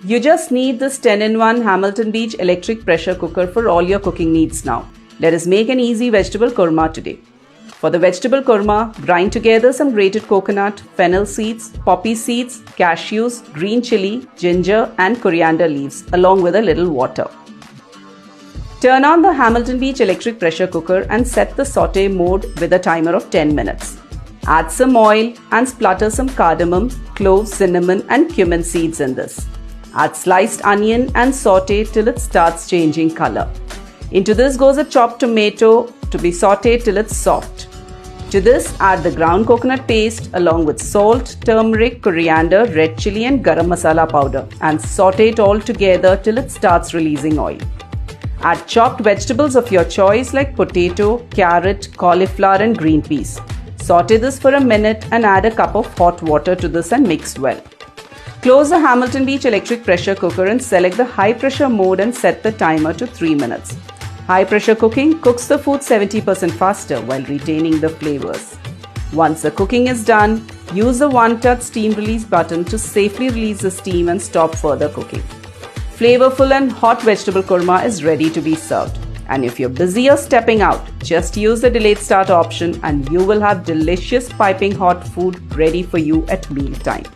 You just need this 10-in-1 Hamilton Beach electric pressure cooker for all your cooking needs now. Let us make an easy vegetable korma today. For the vegetable korma, grind together some grated coconut, fennel seeds, poppy seeds, cashews, green chili, ginger and coriander leaves along with a little water. Turn on the Hamilton Beach electric pressure cooker and set the saute mode with a timer of 10 minutes. Add some oil and splutter some cardamom, cloves, cinnamon and cumin seeds in this. Add sliced onion and saute till it starts changing color. Into this goes a chopped tomato to be sauteed till it's soft. To this, add the ground coconut paste along with salt, turmeric, coriander, red chili and garam masala powder and saute it all together till it starts releasing oil. Add chopped vegetables of your choice like potato, carrot, cauliflower and green peas. Saute this for a minute and add a cup of hot water to this and mix well. Close the Hamilton Beach electric pressure cooker and select the high pressure mode and set the timer to 3 minutes. High pressure cooking cooks the food 70% faster while retaining the flavors. Once the cooking is done, use the one-touch steam release button to safely release the steam and stop further cooking. Flavorful and hot vegetable korma is ready to be served. And if you're busy or stepping out, just use the delayed start option and you will have delicious piping hot food ready for you at mealtime.